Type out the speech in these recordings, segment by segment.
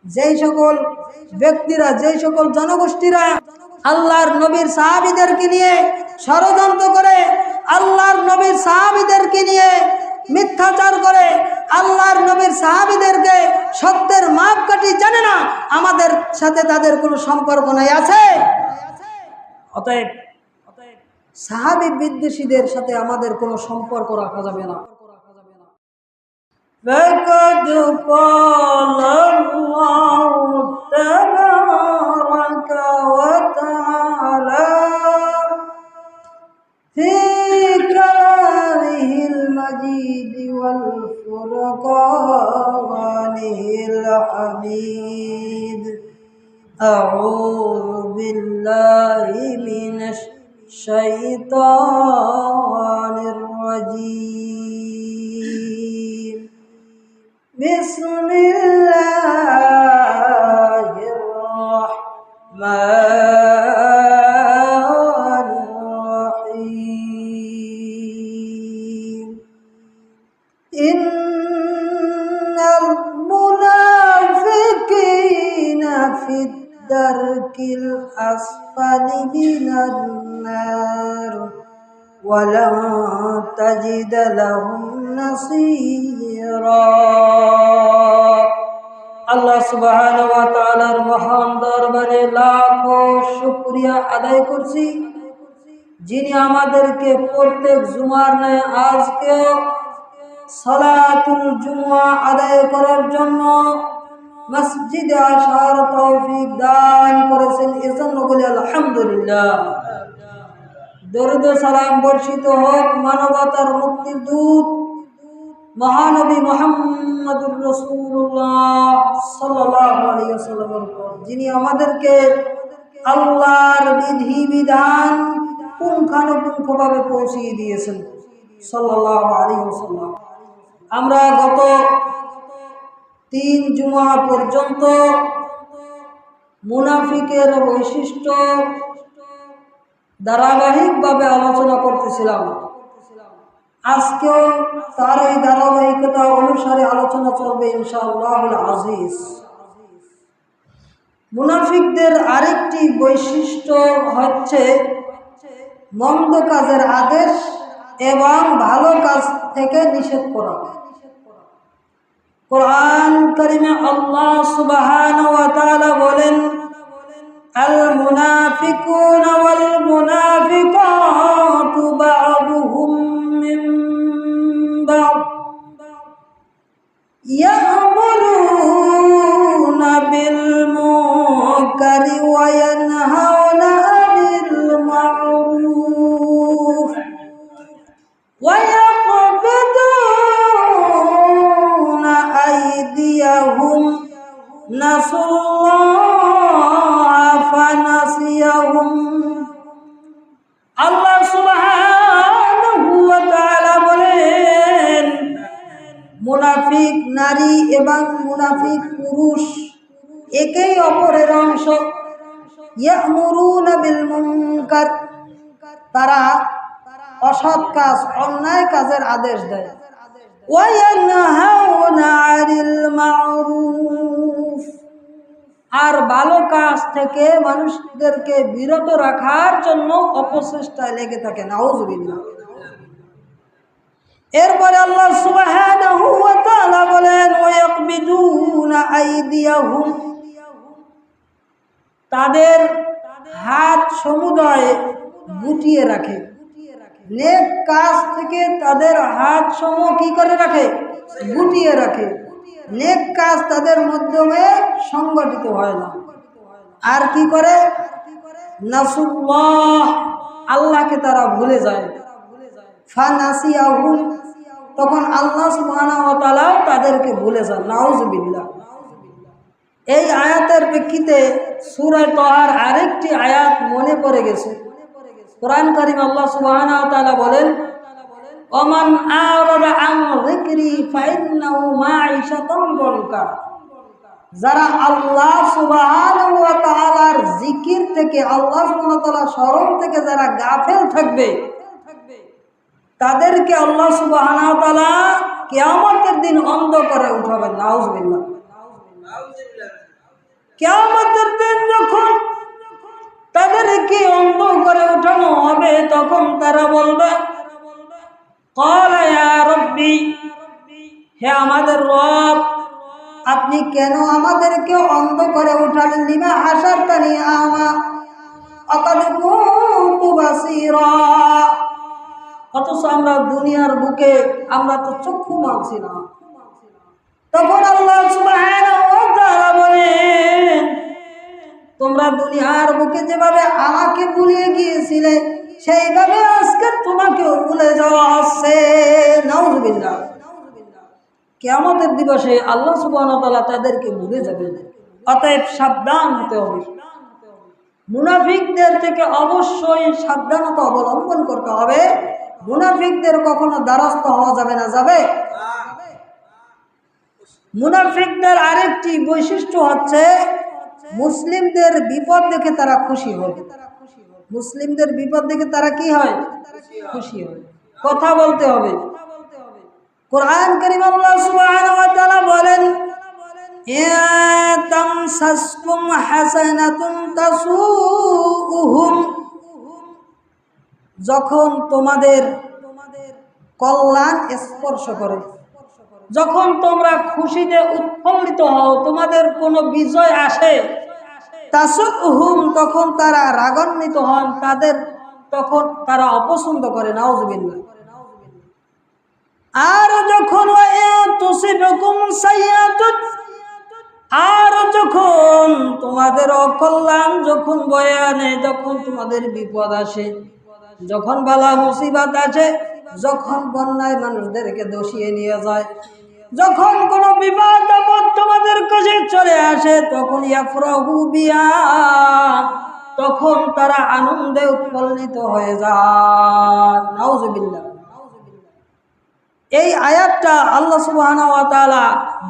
যেই সকল ব্যক্তিরা, যেই সকল জনগোষ্ঠীরা আল্লাহর নবীর সাহাবীদেরকে নিয়ে ষড়যন্ত্র করে, আল্লাহর নবীর সাহাবীদেরকে নিয়ে মিথ্যাচার করে, আল্লাহর নবীর সাহাবীদেরকে সত্যের মাপকাঠি জানে না, আমাদের সাথে তাদের কোনো সম্পর্ক নাই। আছে? অতএব সাহাবী বিদ্বেষীদের সাথে আমাদের কোনো সম্পর্ক রাখা যাবে না। فقد قال الله تبارك وتعالى في كلامه المجيد والفرقانه الحميد أعوذ بالله من الشيطان الرجيم بسم الله الرحمن الرحيم إن المنافقين في الدرك الأسفل من النار ولن تجد لهم نصيرا। আল্লাহ সুবহানাহু ওয়া তাআলার মহান দরবারে লাখো শুকরিয়া আদায় করছি, যিনি আমাদেরকে প্রত্যেক জুমার ন্যায় আজকে সালাতুল জুমা আদায় করার জন্য মসজিদে আসার তৌফিক দান করেছেন। এজন্য বলি আলহামদুলিল্লাহ। দরুদ ও সালাম বর্ষিত হোক মানবতার মুক্তির দূত মহানবী মুহাম্মদুর রাসূলুল্লাহ সাল্লাল্লাহু আলাইহি ওয়াসাল্লামের উপর, যিনি আমাদেরকে আল্লাহর বিধি বিধান পুঙ্খানুপুঙ্খভাবে পৌঁছিয়ে দিয়েছেন সাল্লাল্লাহু আলাইহি ওয়াসাল্লাম। আমরা গত 3 জুমা পর্যন্ত মুনাফিকের বৈশিষ্ট্য ধারাবাহিকভাবে আলোচনা করতেছিলাম। আজকেও তার এই ধারাবাহিকতা অনুসারে আলোচনা চলবে ইনশাআল্লাহুল আজিজ। মুনাফিকদের আরেকটি বৈশিষ্ট্য হচ্ছে মন্দ কাজের আদেশ এবং ভালো কাজ থেকে নিষেধ করা। কোরআন কারিমে আল্লাহ সুবহানাহু ওয়া তাআলা বলেন, আল মুনাফিকুনা ওয়াল মুনাফিকাতু বা'দুহুম মিন বা'দ ইয়া'মুরুনা বিল মুনকারি ওয়া ইয়ানহাউনা আনিল মা'রুফ ওয়া ইয়াকবিদুনা আইদিয়াহুম নাসাল্লাহ ফানাসিয়াহুম। আল্লাহ সুবহানাহু ওয়া তাআলা বলেন, মুনাফিক নারী এবং মুনাফিক পুরুষ একেই অপরের অংশ। ইয়া'মুরুনা বিল মুনকার, তারা অসৎ কাজ, অন্যায় কাজের আদেশ দেয়। ওয়া ইয়ানহাউনা আনিল মা'রুফ, আর ভালো কাজ থেকে মানুষদেরকে বিরত রাখার জন্য অপচেষ্টায় লেগে থাকে। নাউযুবিল্লাহ। এরপরে আল্লাহ সুবহানাহু ওয়া তাআলা বলেন, ওয়া ইয়াকবিদুনা আইদিয়াহুম, তাদের হাত সমুদয় গুটিয়ে রাখে। নেক কাজ থেকে তাদের হাত সমূহ কি করে রাখে? গুটিয়ে রাখে। নেক কাজ তাদের মাধ্যমে সংগঠিত হয় না। আর কি করে? নাসুল্লাহ, আল্লাহকে তারা ভুলে যায়। ফানাসিয়াহুম, তখন আল্লাহ সুবহানাহু ওয়া তাআলা তাদেরকে ভুলে যান। নাউযুবিল্লাহ। এই আয়াতের প্রেক্ষিতে সূরা তাহার আরেকটি আয়াত মনে পড়ে গেছে। কোরআন কারীম আল্লাহ সুবহানাহু ওয়া তাআলা বলেন, ওমান আরাদা আন যিকরি ফাইন্নাহু মাঈশাতুন দনকা, যারা আল্লাহ সুবহানাহু ওয়া তাআলার জিকির থেকে, আল্লাহ সুবহানাহু ওয়া তাআলার স্মরণ থেকে যারা গাফেল থাকবে, তাদেরকে আল্লাহ সুবহানাহু ওয়া তাআলা কিয়ামতের দিন অন্ধ করে উঠাবেন। নাউযুবিল্লাহ। কিয়ামতের দিন যখন তাদেরকে অন্ধ করে উঠানো হবে, তখন তারা বলবে, ক্বালা ইয়া রাব্বি, হে আমাদের রব, আপনি কেন আমাদেরকে অন্ধ করে উঠালেন? লিমা হাশারতানি আমা আকাদ কুনতু বাসীরা, অথচ আমরা দুনিয়ার বুকে আমরা তো চক্ষু মানছি না। তখন আল্লাহ সুবহানাহু ওয়া তাআলা বলেন, তোমরা দুনিয়ার বুকে যেভাবে আমাকে ভুলিয়ে গিয়েছিলে, সেইভাবে আজকে তোমাকেও ভুলে যাওয়া হচ্ছে। নাউযুবিল্লাহ। কিয়ামতের দিবসে আল্লাহ সুবহানাহু ওয়া তাআলা তাদেরকে ভুলে যাবেন। অতএব সাবধান হতে হবে। মুনাফিকদের থেকে অবশ্যই সাবধানতা অবলম্বন করতে হবে। মুনাফিকদের কখনো দ্বারস্থ হওয়া যাবে না। যাবে? মুনাফিকদের আরেকটি বৈশিষ্ট্য হচ্ছে, মুসলিমদের বিপদ দেখে তারা খুশি হয়। মুসলিমদের বিপদ দেখে তারা কি হয়? খুশি হয়। কথা বলতে হবে। কোরআন কারীম আল্লাহ সুবহানাহু ওয়া তাআলা বলেন, ইয়া তামসাসকুম হাসানাতুন তাসুউহুম, যখন তোমাদের কল্যাণ স্পর্শ করে, যখন তোমরা খুশিতে উৎফুল্লিত হও, তোমাদের কোনো বিজয় আসে, তাসুউহুম, তখন তারা রাগান্বিত হন, তখন তারা অপছন্দ করে। নাউযুবিল্লাহ। আর যখন তুসিবকুম সাইয়্যাতুন, আর যখন তোমাদের অকল্যাণ যখন বয়ে আনে, যখন তোমাদের বিপদ আসে, যখন বালা মুসিবত আসে, যখন বন্যায় মানুষদেরকে দোষিয়ে নিয়ে যায়, যখন কোনো বিপদ আপদ তোমাদের কাছে চলে আসে, তখন ইয়াফরাহু বিহা, তখন তারা আনন্দে উৎফুল্লিত হয়ে যায়। নাউযুবিল্লাহ। এই আয়াতটা আল্লাহ সুবহানাহু ওয়া তাআলা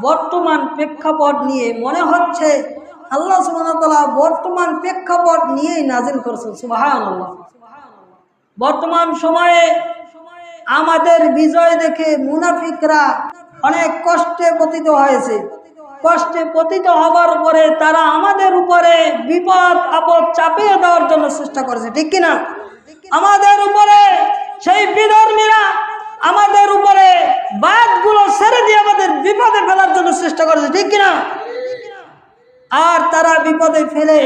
বর্তমান প্রেক্ষাপট নিয়ে, মনে হচ্ছে আল্লাহ সুবহানাহু ওয়া তাআলা বর্তমান প্রেক্ষাপট নিয়েই নাজিল করেছেন। সুবহানাল্লাহ। বর্তমান সময়ে আমাদের বিজয় দেখে মুনাফিকরা অনেক কষ্টে পতিত হয়েছে। কষ্টে পতিত হবার পরে তারা আমাদের উপরে বিপদ আপদ চাপিয়ে দেওয়ার জন্য চেষ্টা করেছে, ঠিক কিনা? আমাদের উপরে সেই বিধর্মীরা আমাদের উপরে বাদগুলো ছেড়ে দিয়ে আমাদের বিপদে ফেলার জন্য চেষ্টা করেছে, ঠিক কিনা? আর তারা বিপদে ফেলে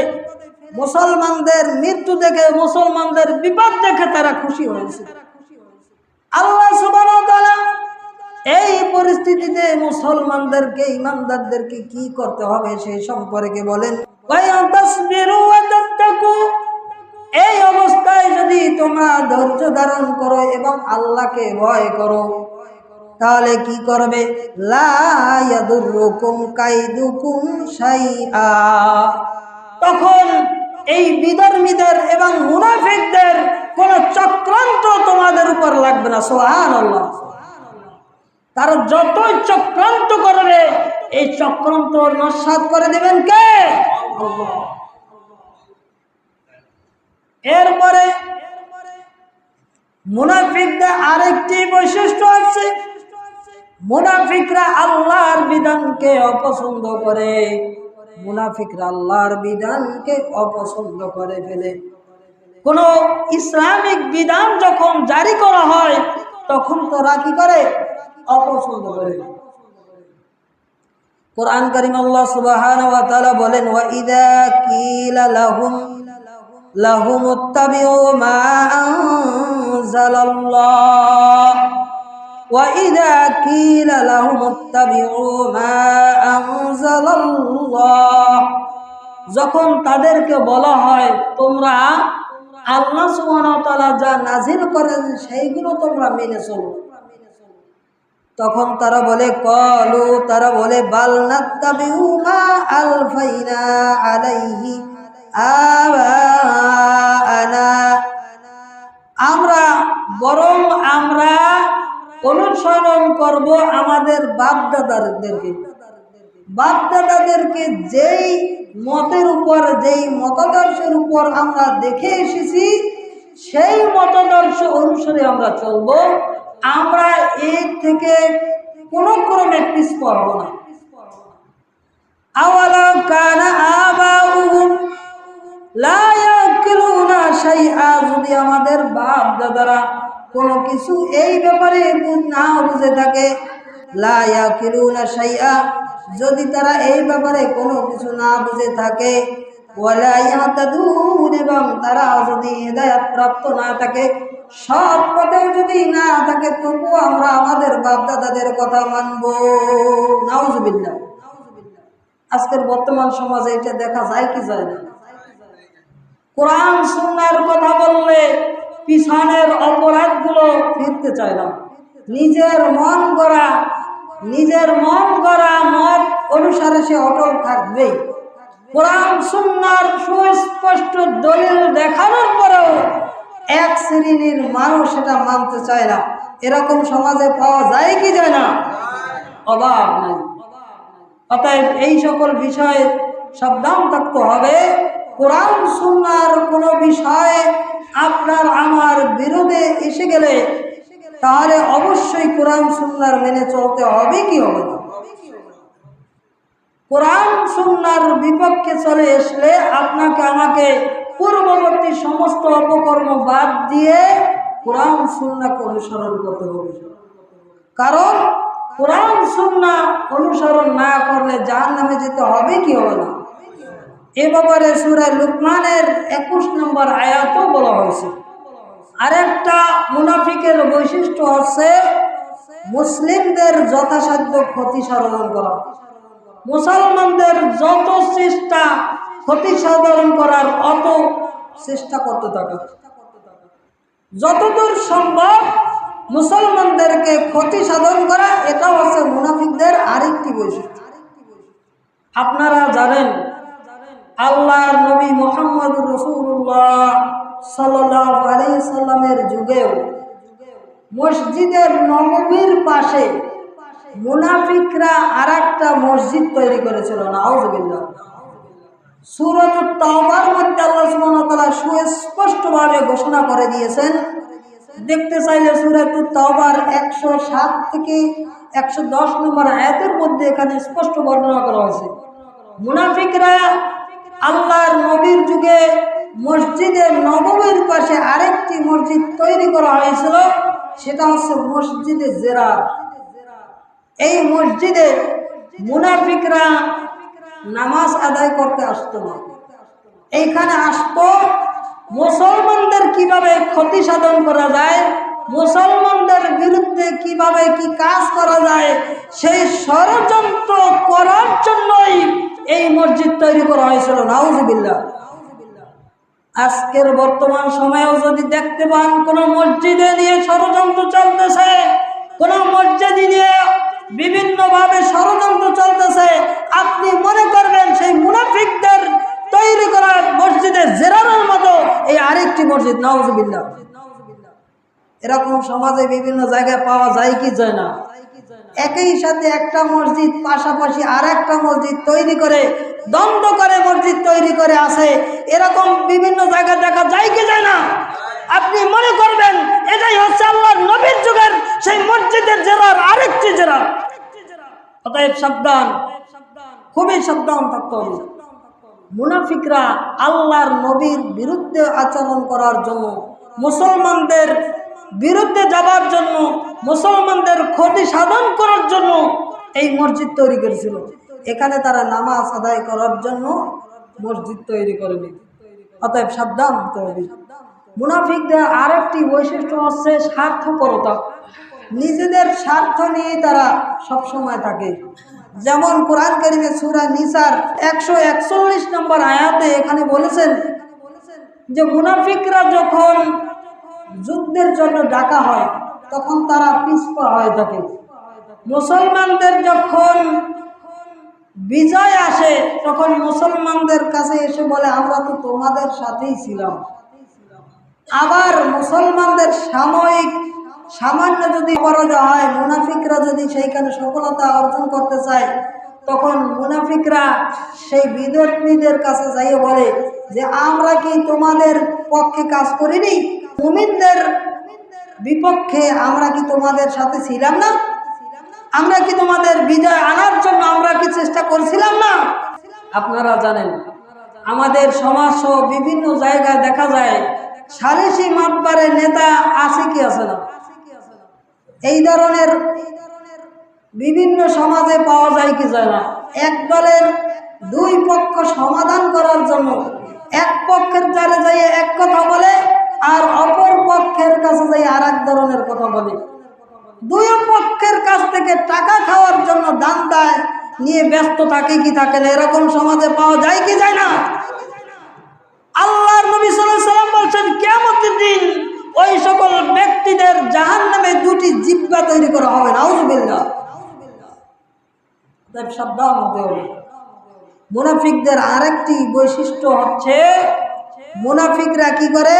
মুসলমানদের মৃত্যু দেখে, মুসলমানদের বিপদ দেখে তারা খুশি হয়েছে। আল্লাহ সুবহানাহু ওয়া তাআলা এই পরিস্থিতিতে মুসলমানদেরকে, ইমানদারদেরকে কি করতে হবে সেই সম্পর্কে বলেন, এই অবস্থায় যদি তোমরা ধৈর্য ধারণ করো এবং আল্লাহকে ভয় করো, তাহলে কি করবে? লা ইয়াদুররুকুম কাইদুকুম শাইআ, তখন এই বিধর্মীদের এবং মুনাফিকদের কোন চক্রান্ত তোমাদের উপর লাগবে না। সুবহানাল্লাহ। তারা যতই চক্রান্ত করবে, এই চক্রান্ত নস্যাৎ করে দেবেন কে? আল্লাহ। এরপরে মুনাফিকদের আরেকটি বৈশিষ্ট্য আছে, মুনাফিকরা আল্লাহর বিধানকে অপছন্দ করে। মুনাফিকরা আল্লাহর বিধানকে অপছন্দ করে ফেলে। কোন ইসলামিক বিধান যখন জারি করা হয়, তখন তারা কি করে? অপছন্দ করে। কোরআন কারীম আল্লাহ সুবহানাহু ওয়া তাআলা বলেন, ওয়া ইযা কিলা লাহুমুত্তাবিউ মা আনজালাল্লাহ, ওয়া ইযা কিলা লাহুমুত্তাবিউ মা আনজালাল্লাহ, যখন তাদেরকে বলা হয় তোমরা আল্লাহ সুবহানাহু ওয়া তাআলা যা নাজিল করেন সেইগুলো তোমরা মেনে চলো, তখন তারা বলে, ক্বালু, তারা বলে, বাল নাত্তাবিউ মা আলফাইনা আলাইহি আবাআনা, বরং আমরা অনুসরণ করব আমাদের বাপ-দাদাদেরকে যেই মতের উপর, যেই মতাদর্শের উপর আমরা দেখে এসেছি, সেই মতাদর্শ অনুসারে আমরা চলব। আমরা এর থেকে কোনো ক্রমে পিছ পড়ব না। আওয়ালা কানা আবাউহুম লা ইয়াকিলুনা শাইআ, যদি আমাদের বাপ দাদারা কোনো কিছু এই ব্যাপারে না বুঝে থাকে, লা ইয়াকিলুনা শাইআ, যদি তারা এই ব্যাপারে কোনো কিছু না বুঝে থাকে, ওয়ালা ইয়াহতাদুন, এবং তারা যদি হিদায়াত প্রাপ্ত না থাকে, সৎ পথে যদি না থাকে, তবুও আমরা আমাদের বাপ দাদাদের কথা মানব। নাউজুবিল্লাহ। আজকের বর্তমান সমাজে এটা দেখা যায় কি যায় না? কোরআন সুন্নাহর কথা বললে পিছনের অপরাধগুলো ফিরতে চায় না। নিজের মন গড়া মত অনুসারে সে অটল থাকবে। কোরআন সুন্নাহর সুস্পষ্ট দলিল দেখানোর পরেও এক শ্রেণীর মানুষ সেটা মানতে চায় না। এরকম সমাজে পাওয়া যায় কি যায় না? অভাব নাই। অতএব এই সকল বিষয়ে সাবধান থাকতে হবে। কোরআন সুন্নাহর কোনো বিষয়ে আপনার আমার বিরোধে এসে গেলে তাহলে অবশ্যই কোরআন সুন্নাহর মেনে চলতে হবে কি হবে না? কোরআন সুন্নাহর বিপক্ষে চলে আসলে আপনাকে আমাকে পূর্ববর্তী সমস্ত অপকর্ম বাদ দিয়ে কোরআন সুন্নাহকে অনুসরণ করতে হবে। কারণ কোরআন সুন্নাহ অনুসরণ না করলে জাহান্নামে যেতে হবে কি হবে না? এ ব্যাপারে সূরা লুকমানের 21 নম্বর আয়াতও বলা হয়েছে। আরেকটা মুনাফিকের বৈশিষ্ট্য হচ্ছে মুসলিমদের যথাসাধ্য ক্ষতি সাধন করা। মুসলমানদের যত চেষ্টা ক্ষতি সাধন করার অত চেষ্টা করতে থাকে। যতদূর সম্ভব মুসলমানদেরকে ক্ষতি সাধন করা, এটা হচ্ছে মুনাফিকদের আরেকটি বৈশিষ্ট্য। আপনারা জানেন আল্লাহর নবী মুহাম্মদুর রাসূলুল্লাহ সাল্লাল্লাহু আলাইহি সাল্লামের যুগেও মসজিদের নববীর পাশে মুনাফিকরা আরেকটা মসজিদ তৈরি করেছিল। নাউজুবিল্লাহ। সূরাতুত তাওবার মধ্যে আল্লাহ সুবহানাহু ওয়া তাআলা সুস্পষ্টভাবে ঘোষণা করে দিয়েছেন। দেখতে চাইলে সূরাতুত তাওবার 107 থেকে 110 নম্বর আয়াতের মধ্যে এখানে স্পষ্ট বর্ণনা করা হয়েছে। মুনাফিকরা আল্লাহর নবীর যুগে মসজিদে নববীর পাশে আরেকটি মসজিদ তৈরি করা হয়েছিল, সেটা হচ্ছে মসজিদে জেরার। এই মসজিদে মুনাফিকরা নামাজ আদায় করতে আসতো না। এইখানে আসতো মুসলমানদের কিভাবে ক্ষতি সাধন করা যায়, মুসলমানদের বিরুদ্ধে কিভাবে কি কাজ করা যায়, সেই ষড়যন্ত্র করার জন্যই এই মসজিদ তৈরি করা হয়েছিল। নাউজুবিল্লাহ। আজকের বর্তমান সময়েও যদি দেখতে পান কোন মসজিদে নিয়ে ষড়যন্ত্র চলতেছে, কোন মসজিদ নিয়ে বিভিন্নভাবে ষড়যন্ত্র চলতেছে, আপনি মনে করবেন সেই মুনাফিকদের তৈরি করা মসজিদে জেরারের মতো এই আরেকটি মসজিদ। নাউজুবিল্লাহ। এরকম সমাজে বিভিন্ন জায়গায় পাওয়া যায় কি যায় না? একই সাথে একটা মসজিদ পাশাপাশি আর একটা মসজিদ তৈরি করে দ্বন্দ্ব করে মসজিদ তৈরি করে আছে, এরকম বিভিন্ন জায়গায় দেখা যায় কি যায় না? আপনি মনে করবেন এটাই হচ্ছে আল্লাহর নবীর যুগের সেই মসজিদের জেরার আরেকটি জেরার। অতএব সাবধান, খুবই সাবধান থাকতে হবে। মুনাফিকরা আল্লাহর নবীর বিরুদ্ধে আচরণ করার জন্য, মুসলমানদের বিরুদ্ধে যাবার জন্য, মুসলমানদের ক্ষতি সাধন করার জন্য এই মসজিদ তৈরি করেছিল। এখানে তারা নামাজ আদায় করার জন্য মসজিদ তৈরি করেনি। অতএব সাবধান হতে হবে। মুনাফিকদের আরেকটি বৈশিষ্ট্য হচ্ছে স্বার্থপরতা। নিজেদের স্বার্থ নিয়ে তারা সবসময় থাকে। যেমন কোরআন কারীমে সূরা নিসার 141 নম্বর আয়াতে এখানে বলেছেন যে মুনাফিকরা যখন যুদ্ধের জন্য ডাকা হয় তখন তারা পিছপা হয়ে থাকে। মুসলমানদের যখন বিজয় আসে তখন মুসলমানদের কাছে এসে বলে আমরা তো তোমাদের সাথেই ছিলাম। আবার মুসলমানদের সামান্য যদি পরাজয় হয়, মুনাফিকরা যদি সেইখানে সফলতা অর্জন করতে চায়, তখন মুনাফিকরা সেই বিদ্রোহীদের কাছে যাইয়ে বলে যে আমরা কি তোমাদের পক্ষে কাজ করিনি? মুমিনদের বিপক্ষে আমরা কি তোমাদের সাথে ছিলাম না? আমরা কি তোমাদের বিজয় আনার জন্য আমরা কি চেষ্টা করছিলাম না? আপনারা জানেন আমাদের সমাজ সহ বিভিন্ন জায়গায় দেখা যায় সালিসি মাতবারের নেতা আছে কি আছে না? এই ধরনের বিভিন্ন সমাজে পাওয়া যায় কি যায় না? এক দলের দুই পক্ষ সমাধান করার জন্য এক পক্ষের দ্বারে যাই এক কথা বলে আর অপর পক্ষের কাছে যাই আর এক ধরনের কথা বলে। দুই পক্ষের কাছ থেকে টাকা খাওয়ার জন্য দান দায় নিয়ে ব্যস্ত থাকে কি থাকে না? এরকম সমাজে পাওয়া যায় কি যায় না? আল্লাহর নবী সাল্লাল্লাহু আলাইহি ওয়াসাল্লাম বলেন কিয়ামতের দিন ওই সকল ব্যক্তিদের জাহান্নামে দুটি জিহ্বা তৈরি করা হবে। নাউযুবিল্লাহ। তাই সাবধান হতে হবে। মুনাফিকদের আরেকটি বৈশিষ্ট্য হচ্ছে মুনাফিকরা কি করে?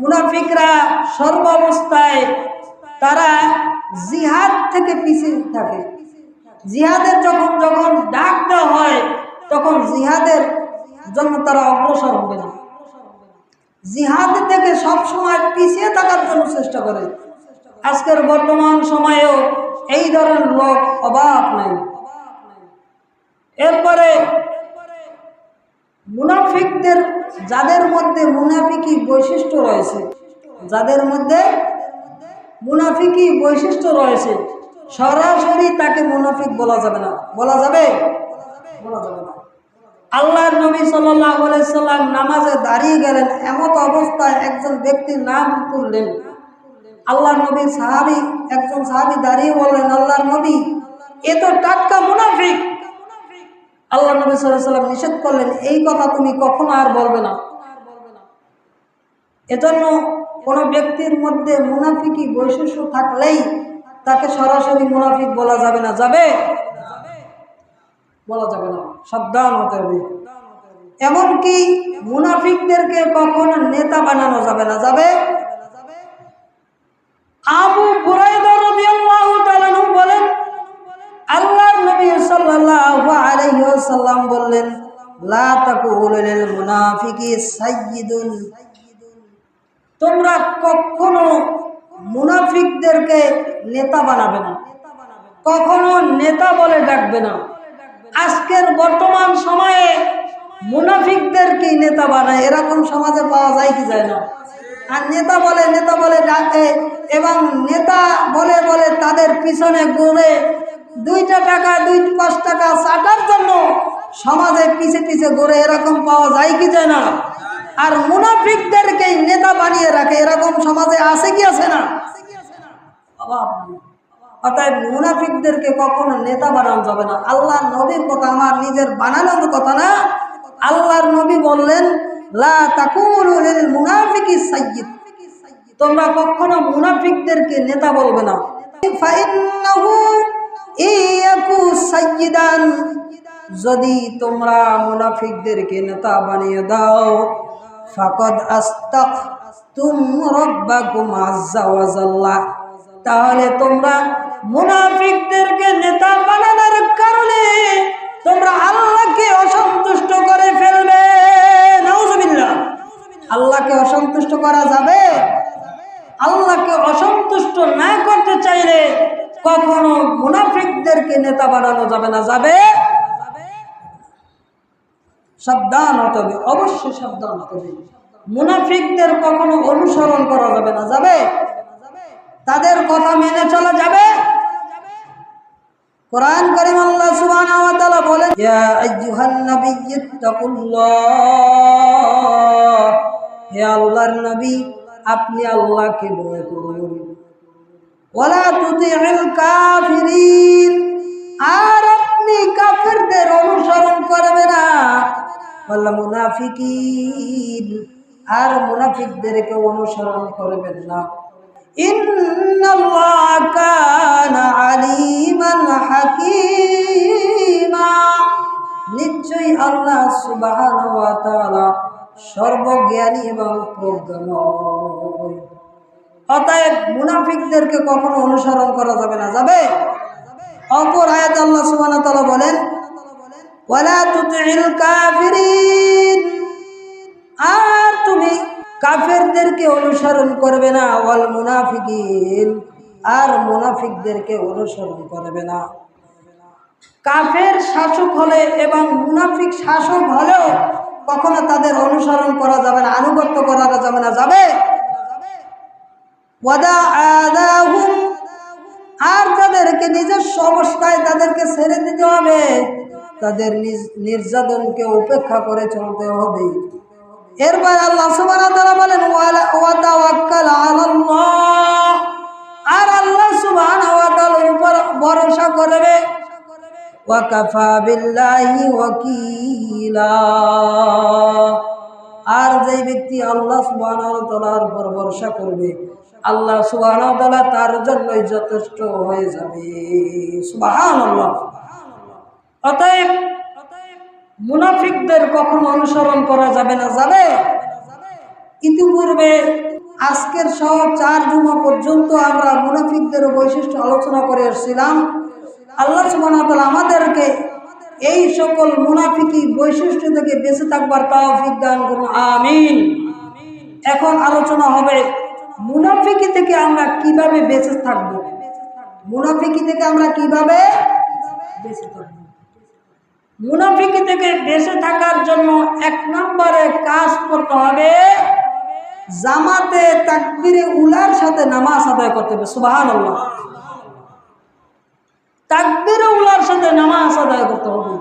মুনাফিকরা সর্বাবস্থায় তারা জিহাদ থেকে পিছিয়ে থাকে। জিহাদের যখন যখন ডাক দেওয়া হয় তখন জিহাদের জন্য তারা অগ্রসর হবে না। জিহাদ থেকে সবসময় পিছিয়ে থাকার জন্য চেষ্টা করে। আজকের বর্তমান সময়েও এই ধরনের লোক অভাব নাই। এরপরে মুনাফিকদের যাদের মধ্যে মুনাফিকি বৈশিষ্ট্য রয়েছে, যাদের মধ্যে মুনাফিকি বৈশিষ্ট্য রয়েছে সরাসরি তাকে মুনাফিক বলা যাবে না। বলা যাবে? বলা যাবে না। আল্লাহর নবী সাল্লাল্লাহু আলাইহি সাল্লাম নামাজে দাঁড়িয়ে গেলেন, এমত অবস্থায় একজন ব্যক্তির নাম তুললেন। আল্লাহর নবীর সাহাবী একজন সাহাবী দাঁড়িয়ে বললেন, আল্লাহর নবী এ তো টাটকা মুনাফিক। আল্লাহ নবী সাল্লাল্লাহু আলাইহি সাল্লাম নিষেধ করলেন, এই কথা তুমি কখনো আর বলবে না। এজন্য কোনো ব্যক্তির মধ্যে মুনাফিকি বৈশিষ্ট্য থাকলেই তাকে সরাসরি মুনাফিক বলা যাবে না। যাবে? বলা যাবে না। সাবধান হতে হবে। এমনকি মুনাফিকদেরকে কখনো নেতা বানানো যাবে না। যাবে? আবু বুরাইদা রাদিয়াল্লাহু তাআলা বলেন, আল্লাহর নবী সাল্লাল্লাহু আলাইহি ওয়াসাল্লাম বললেন, লা তাকুলু লিল মুনাফিকি সাইয়্যিদুন। তোমরা কখনো মুনাফিকদেরকে নেতা বানাবে না, কখনো নেতা বলে ডাকবে না। আজকের বর্তমান সময়ে মুনাফিকদেরকে নেতা বানায়, এরকম সমাজে পাওয়া যায় কি যায় না? আর নেতা বলে ডাকে এবং নেতা বলে বলে তাদের পিছনে ঘুরে 2টা টাকা 5 টাকা চাটার জন্য সমাজে পিছে পিছে ঘুরে, এরকম পাওয়া যায় কি যায় না? আর মুনাফিকদেরকে নেতা বানিয়ে রাখে, এরকম সমাজে আছে কি আছে না? অতএব মুনাফিকদেরকে কখনো নেতা বানানো যাবে না। আল্লাহর নবীর কথা, আমার নিজের বানানোর কথা না। আল্লাহর নবী বললেন, লা তাকুলু লিল মুনাফিকি সাইয়্যিদ। তোমরা কখনো মুনাফিকদেরকে নেতা বলবে না। ফাইন্নাহু ইয়াকু সাইয়্যিদান। যদি তোমরা মুনাফিকদেরকে নেতা বানিয়ে দাও, ফাকাদ আস্তাগতুম রাব্বাকুম আযজা ওয়া জাল্লা। তাহলে তোমরা মুনাফিকদেরকে নেতা বানানোর কারণে তোমরা আল্লাহকে অসন্তুষ্ট করে ফেলবে। নাউযুবিল্লাহ। আল্লাহকে অসন্তুষ্ট করা যাবে? আল্লাহকে অসন্তুষ্ট না করতে চাইলে কখনো মুনাফিকদেরকে নেতা বানানো যাবে না। যাবে? সাবধান হতে হবে, অবশ্যই সাবধান হতে হবে। মুনাফিকদের কখনো অনুসরণ করা যাবে না। যাবে? তাদের কথা মেনে চলা যাবে? কোরআন কারীম আল্লাহ সুবহানাহু ওয়া তাআলা বলেন, ইয়া আইয়ুহান নাবিয়্যুত্তাকুল্লাহ। হে আল্লাহর নবী, আপনি আল্লাহকে ভয় করুন। ওয়ালা তুতিউল কাফিরিন। আর আপনি কাফিরদের অনুসরণ করবেন না। ওয়াল মুনাফিকিন। আর মুনাফিকদেরকে অনুসরণ করবেন না। ইন্নাল্লাহা কানা আলিমান হাকীমা। নিশ্চয়ই আল্লাহ সুবহানাহু ওয়া তাআলা সর্বজ্ঞানী এবং প্রজ্ঞাময়। অতএব মুনাফিকদেরকে কখনো অনুসরণ করা যাবে না। যাবে? অপর আয়াতে আল্লাহ সুবহানাহু ওয়া তাআলা বলেন, ওয়ালা তুতিউল কাফিরিন। আর তুমি কাফেরদেরকে অনুসরণ করবে না। ওয়াল মুনাফিকিন। আর মুনাফিকদেরকে অনুসরণ করবে না। কাফের শাসক হলে এবং মুনাফিক শাসক হলেও কখনো তাদের অনুসরণ করা যাবে না, আনুগত্য করা যাবে না। যাবে ওয়াদা আদাহুম, আর তাদেরকে নিজস্ব অবস্থায় তাদেরকে ছেড়ে দিতে হবে, তাদের নির্যাতনকে উপেক্ষা করে চলতে হবে। এরপর আল্লাহ সুবহানাহু ওয়া তাআলা বলেন ওয়া তাওয়াক্কাল আলাল্লাহ, আর আল্লাহ সুবহানাহু ওয়া তাআলার উপর ভরসা করবে। ওয়া কাফা বিল্লাহি ওয়াকিলা, আর যে ব্যক্তি আল্লাহ সুবহানাহু ওয়া তাআলার উপর ভরসা করবে, আল্লাহ সুবহানাহু ওয়া তাআলা তার জন্যই যথেষ্ট হয়ে যাবে। সুবহানাল্লাহ। অতএব মুনাফিকদের কখনো অনুসরণ করা যাবে না। যাবে ইতিপূর্বে আজকের সহ 4 জুমা পর্যন্ত আমরা মুনাফিকদের বৈশিষ্ট্য আলোচনা করে আসছিলাম। আল্লাহ সুবহানাহু ওয়া তাআলা আমাদেরকে এই সকল মুনাফিকি বৈশিষ্ট্য থেকে বেঁচে থাকবার তৌফিক দান করুন, আমিন। এখন আলোচনা হবে মুনাফিকি থেকে আমরা কিভাবে বেঁচে থাকব। মুনাফিকি থেকে আমরা কিভাবে বেঁচে থাকব। মুনাফিকি থেকে বেঁচে থাকার জন্য 1 নম্বরে কাজ করতে হবে, জামাতে তাকবীরে উলার সাথে নামাজ আদায় করতে হবে। সুবহানাল্লাহ। তাকবীরে উলার সাথে নামাজ আদায় করতে হবে।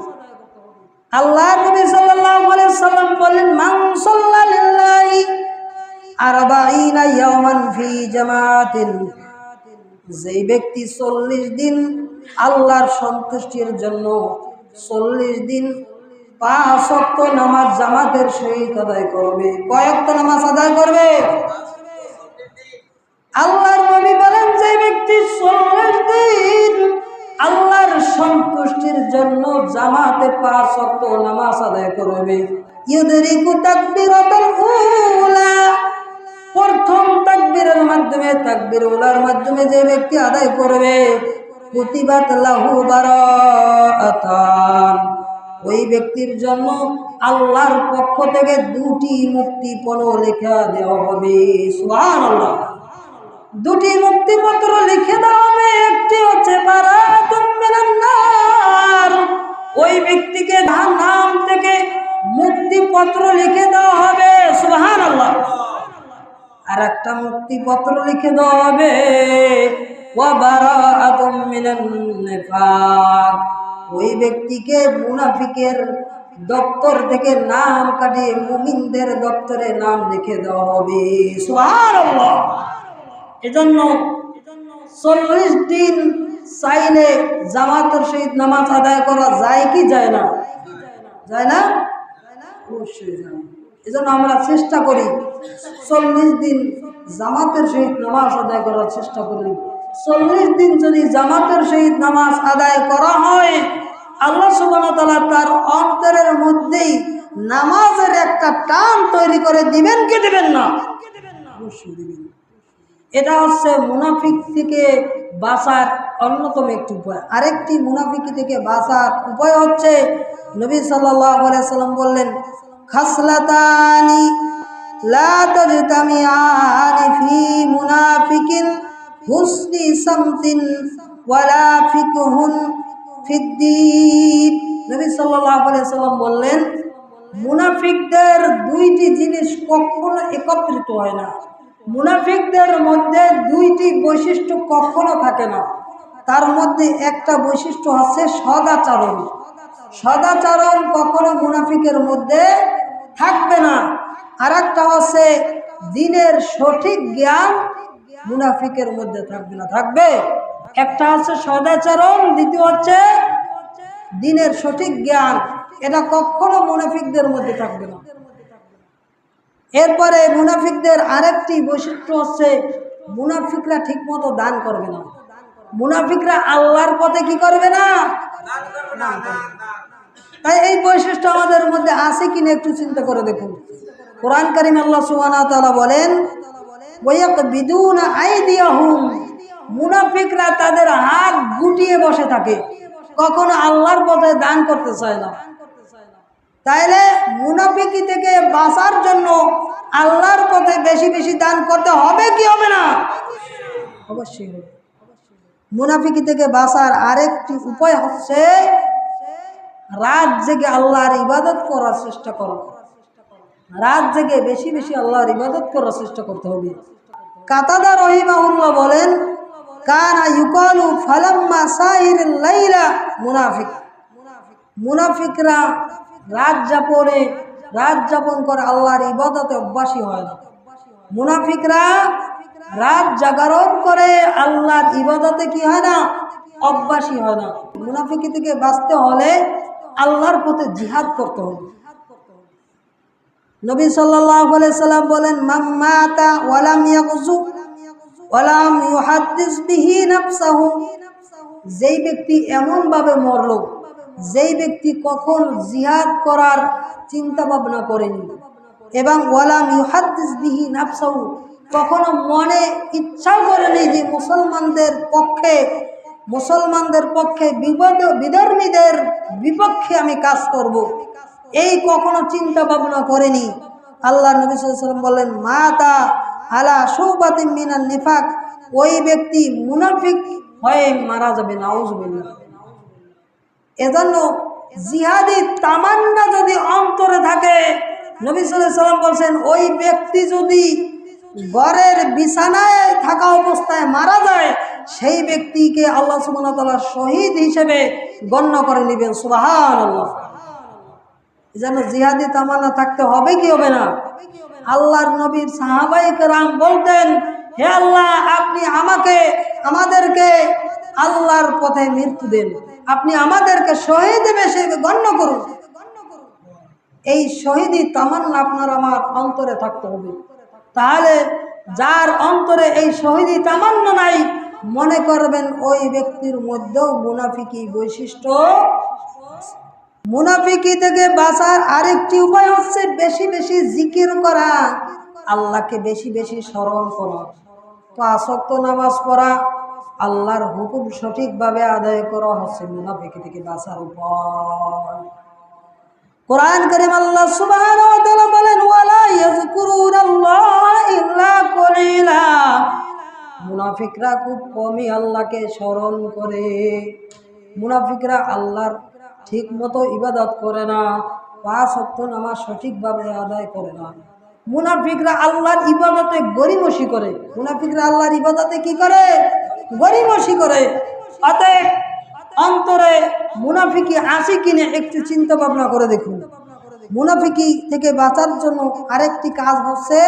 আল্লাহ নবী সাল্লাল্লাহু আলাইহি সাল্লাম বলেন, মান সাল্লা লিল্লাহি 40 ইয়াওমান ফি জামাতিন, যেই ব্যক্তি 40 দিন আল্লাহর সন্তুষ্টির জন্য 40 দিন 5 ওয়াক্ত নামাজ জামাতের সহিত আদায় করবে। কয় ওয়াক্ত নামাজ আদায় করবে? আল্লাহর নবী বলেন, যে ব্যক্তি 40 দিন আল্লাহর সন্তুষ্টির জন্য জামাতে 5 ওয়াক্ত নামাজ আদায় করবে, ইউদরিকু তাকবীরাতুল উলা, প্রথম তাকবীরের মাধ্যমে তাকবীর উলার মাধ্যমে যে ব্যক্তি আদায় করবে, কুতিবাত লাহু বারাআতান, ওই ব্যক্তির জন্য আল্লাহর পক্ষ থেকে 2টি মুক্তিপণ লেখা দেওয়া হবে। সুবহানাল্লাহ। 2টি মুক্তিপত্র লিখে দেওয়া হবে। একটি হচ্ছে বারাআতুম মিনান নার, ওই ব্যক্তিকে জাহান্নাম থেকে মুক্তিপত্র লিখে দেওয়া হবে। সুবহানাল্লাহ। আর একটা মুক্তিপত্র লিখে দেওয়া হবে ওয়া বারাআতুম মিনান নিফাক, ওই ব্যক্তিকে মুনাফিকের দপ্তর থেকে নাম কাটিয়ে মুমিনদের দপ্তরে নাম লিখে দেওয়া হবে। সুবহানাল্লাহ। এজন্য 40 দিন চাইলে জামাতের সহিত নামাজ আদায় করা যায় কি যায় না? যায় না? অবশ্যই যায়। এজন্য আমরা চেষ্টা করি 40 দিন জামাতের সহিত নামাজ আদায় করার চেষ্টা করি। 40 দিন যদি জামাতের সহিত নামাজ আদায় করা হয়, আল্লাহ সুবহানাহু ওয়া তাআলা তার অন্তরের মধ্যেই নামাজের একটা টান তৈরি করে দিবেন কি দিবেন না? অবশ্যই দিবেন। এটা হচ্ছে মুনাফিক থেকে বাঁচার অন্যতম একটি উপায়। আরেকটি মুনাফিকি থেকে বাঁচার উপায় হচ্ছে, নবী সাল্লাল্লাহু আলাইহি সাল্লাম বললেন, খাসলাতানি লা তাজতামিআনি ফি মুনাফিকিন হুসনি সামতিন ওয়ালা ফিকহুন ফিদ্দীন। নবী সাল্লাল্লাহু আলাইহি সাল্লাম বললেন, মুনাফিকদের 2টি জিনিস কখনো একত্রিত হয় না। মুনাফিকদের মধ্যে 2টি বৈশিষ্ট্য কখনো থাকে না। তার মধ্যে একটা বৈশিষ্ট্য হচ্ছে সদাচরণ। সদাচরণ কখনো মুনাফিকের মধ্যে থাকবে না। আর একটা হচ্ছে দ্বীনের সঠিক জ্ঞান মুনাফিকের মধ্যে থাকবে না। থাকবে একটা হচ্ছে সদাচরণ, দ্বিতীয় হচ্ছে দ্বীনের সঠিক জ্ঞান। এটা কখনো মুনাফিকদের মধ্যে থাকবে না। এরপরে মুনাফিকদের আরেকটি বৈশিষ্ট্য হচ্ছে, মুনাফিকরা ঠিক মতো দান করবে না। মুনাফিকরা আল্লাহর পথে কি করবে না? তাই এই বৈশিষ্ট্য আমাদের মধ্যে আছে কিনা একটু চিন্তা করে দেখুন। কোরআন কারীম আল্লাহ সুবহানাহু ওয়া তাআলা বলেন, ওয়ায়াকবিদুনা আইদিয়াহুম, মুনাফিকরা তাদের হাত গুটিয়ে বসে থাকে, কখনো আল্লাহর পথে দান করতে চায় না। তাইলে মুনাফিকি থেকে বাঁচার জন্য আল্লাহর পথে বেশি বেশি দান করতে হবে কি হবে না? অবশ্যই হবে। মুনাফিকি থেকে বাঁচার আরেকটি উপায় হচ্ছে রাত জেগে আল্লাহর ইবাদত করার চেষ্টা করো। রাত জেগে বেশি বেশি আল্লাহর ইবাদত করার চেষ্টা করতে হবে। কাতাদা রহিমাহুল্লাহ বলেন, কানা ইউকালু ফালাম্মা সাহিরিল লাইলা মুনাফিক। মুনাফিকরা রাত যাপন করে আল্লাহর ইবাদতে অভ্যাসী হয় না। মুনাফিকরা রাত জাগরণ করে আল্লাহর ইবাদতে কি হয় না? অভ্যাসী হয় না। মুনাফিকি থেকে বাঁচতে হলে আল্লাহর পথে জিহাদ করতে হবে। নবী সাল্লাল্লাহু আলাইহি সাল্লাম বলেন, মান মাতা ওয়ালাম ইয়াগজু ওয়ালাম ইউহাদ্দিস বিহি নাফসাহু। যেই ব্যক্তি এমন ভাবে মরল, যেই ব্যক্তি কখন জিহাদ করার চিন্তা ভাবনা করেনি এবং ওয়ালাম ইউহাদ্দিস বিহি নাফসাহু, কখনো মনে ইচ্ছাও করেনি যে মুসলমানদের পক্ষে বিধর্মীদের বিপক্ষে আমি কাজ করব, এই কখনো চিন্তা ভাবনা করেনি। আল্লাহ নবী সাল্লাল্লাহু আলাইহি ওয়াসাল্লাম বলেন, মাতা আলা শুবাতিন মিনান নিফাক, ওই ব্যক্তি মুনাফিক হয়ে মারা যাবে। নাউজুবিল্লাহ। এজন্য জিহাদি তামান্না যদি অন্তরে থাকে, নবী সাল্লাল্লাহু আলাইহি ওয়াসাল্লাম বলেন, ওই ব্যক্তি যদি ঘরের বিছানায় থাকা অবস্থায় মারা যায়, সেই ব্যক্তিকে আল্লাহ সুবহানাহু ওয়া তাআলা শহীদ হিসেবে গণ্য করে নেবেন। সুবহানাল্লাহ। যেন জিহাদি তামান্না থাকতে হবে কি হবে না? আল্লাহর নবীর সাহাবায়ে কেরাম বলতেন, হে আল্লাহ, আপনি আমাদেরকে আল্লাহর পথে মৃত্যু দেন, আপনি আমাদেরকে শহীদ হিসেবে গণ্য করুন। এই শহীদি তামান্না আপনার আমার অন্তরে থাকতে হবে। তাহলে যার অন্তরে এই শহীদি তামান্না নাই, মনে করবেন ওই ব্যক্তির মধ্যেও মুনাফিকি বৈশিষ্ট্য। মুনাফিকি থেকে বাঁচার আরেকটি উপায় হচ্ছে বেশি বেশি জিকির করা, আল্লাহকে বেশি বেশি স্মরণ করা, 5 ওয়াক্ত নামাজ পড়া, আল্লাহর হুকুম সঠিকভাবে আদায় করা হচ্ছে মুনাফিকি থেকে বাঁচার উপায়। কোরআন কারীম আল্লাহ সুবহানাহু ওয়া তাআলা বলেন, ওয়ালা ইয়াযকুরুনাল্লাহ ইল্লা কলিলা। মুনাফিকরা খুব কমই আল্লাহকে স্মরণ করে। মুনাফিকরা আল্লাহর ঠিক মতো ইবাদত করে না, 5 ওয়াক্ত নামাজ সঠিকভাবে আদায় করে না। মুনাফিকরা আল্লাহর ইবাদতে গরিমসি করে। মুনাফিকরা আল্লাহর ইবাদতে কি করে? গরিমসি করে। অতএব অন্তরে মুনাফিকি আসে কিনে একটু চিন্তা ভাবনা করে দেখুন। মুনাফিকি থেকে বাঁচার জন্য আরেকটি কাজ হচ্ছে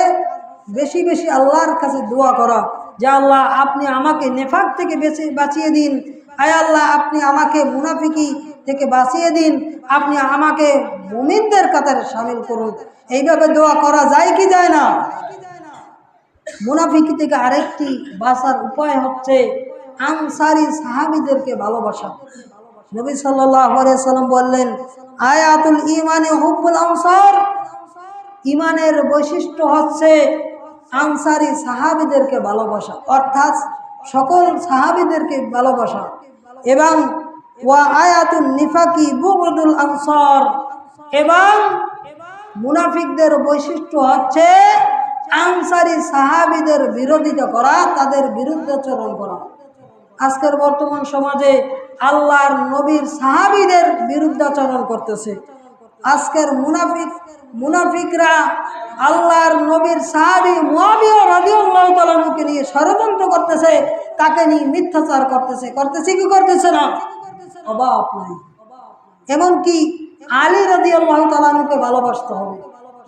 বেশি বেশি আল্লাহর কাছে দোয়া করা, যে আল্লাহ, আপনি আমাকে নেফাক থেকে বাঁচিয়ে দিন। আয় আল্লাহ, আপনি আমাকে মুনাফিকি থেকে বাঁচিয়ে দিন, আপনি আমাকে মুমিনদের কাতারে শামিল করুন। এইভাবে দোয়া করা যায় কি যায় না? মুনাফিকি থেকে আরেকটি বাঁচার উপায় হচ্ছে আনসারী সাহাবীদেরকে ভালোবাসা। নবী সাল্লাল্লাহু আলাইহি ওয়াসাল্লাম বললেন, আয়াতুল ঈমানে হুব্বুল আনসার। ঈমানের বৈশিষ্ট্য হচ্ছে আনসারী সাহাবীদেরকে ভালোবাসা, অর্থাৎ সকল সাহাবীদেরকে ভালোবাসা। এবং ওয়া আয়াতুন নিফাকি বুগদুল আনসার, এবং মুনাফিকদের বৈশিষ্ট্য হচ্ছে আনসারী সাহাবীদের বিরোধিতা করা, তাদের বিরুদ্ধাচরণ করা। আজকের বর্তমান সমাজে আল্লাহর নবীর সাহাবীদের বিরুদ্ধাচরণ করতেছে। আজকের মুনাফিকরা আল্লাহর নবীর সাহাবী মুআবিয়া রাদিয়াল্লাহু তাআলা আনহুকে নিয়ে ষড়যন্ত্র করতেছে, তাকে নিয়ে মিথ্যাচার করতেছে কি করতেছে না? অভাব নাই। এমনকি আলী রাদিয়াল্লাহু তাআলা আনহুকে ভালোবাসতে হবে।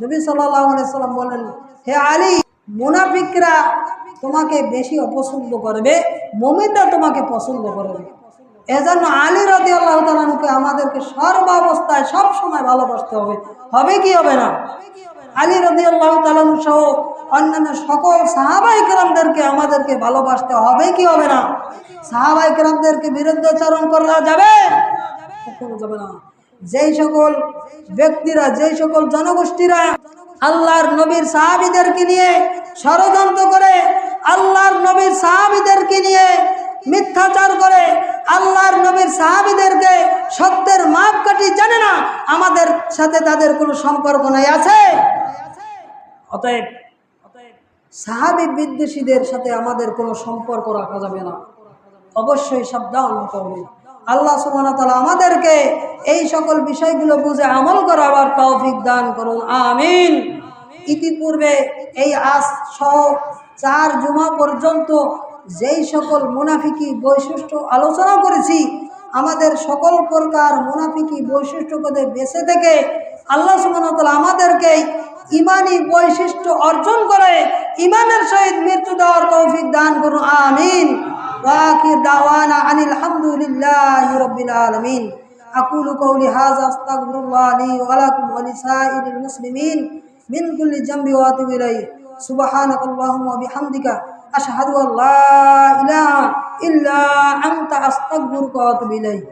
নবী সাল্লাল্লাহু আলাইহি সাল্লাম বলেন, হে আলী, মুনাফিকরা তোমাকে বেশি অপছন্দ করবে, মুমিনরা তোমাকে পছন্দ করবে। এজন্য আলী রাদিয়াল্লাহু তাআলা আনহুকে আমাদেরকে সর্বাবস্থায় সব সময় ভালোবাসতে হবে। হবে কি হবে না? আলী রাদিয়াল্লাহু তাআলা আনহু সহ অন্যান্য সকল সাহাবায়ে কেরামদেরকে আমাদেরকে ভালোবাসতে হবে কি হবে না? সাহাবায়ে কেরামদেরকে বিরুদ্ধাচরণ করা যাবে? কখনো যাবে না। যেই সকল ব্যক্তিরা, যেই সকল জনগোষ্ঠীরা আল্লাহর নবীর সাহাবীদেরকে নিয়ে ষড়যন্ত্র করে, আল্লাহর নবীর সাহাবীদেরকে নিয়ে মিথ্যাচার করে, আল্লাহর নবীর সাহাবীদেরকে সত্যের মাপকাঠি জানে না, আমাদের সাথে তাদের কোনো সম্পর্ক নাই, আছে? অতএব সাহাবী বিদ্বেষীদের সাথে আমাদের কোনো সম্পর্ক রাখা যাবে না। অবশ্যই সাবধান হতে হবে। আল্লাহ সুবহানাহু ওয়া তাআলা আমাদেরকে এই সকল বিষয়গুলো বুঝে আমল করার তৌফিক দান করুন, আমিন। ইতিপূর্বে এই আজ সহ 4 জুমা পর্যন্ত যেই সকল মুনাফিকি বৈশিষ্ট্য আলোচনা করেছি, আমাদের সকল প্রকার মুনাফিকি বৈশিষ্ট্যকে বেঁচে থেকে আল্লাহ সুবহানাহু ওয়া তাআলা আমাদেরকে ইমানি বৈশিষ্ট্য অর্জন করে ইমানের সহিত মৃত্যু দেওয়ার তৌফিক দান করুন, আমিন। ওয়া আখির দাওয়ানা আনিল হামদুলিল্লাহি রাব্বিল আলামিন। আকুলু কওলি হাযা আস্তাগফিরুল্লাহ লি ওয়া লাকুম ওয়া লিসাইরিল মুসলিমিন মিন কুল্লি যামবি ওয়া আতুবু ইলাইহি। সুবহানাকাল্লাহুম্মা ওয়া বিহামদিকা আশহাদু আল্লা ইলাহা ইল্লা আনতা আস্তাগফিরুকা ওয়া আতুবু ইলাইক।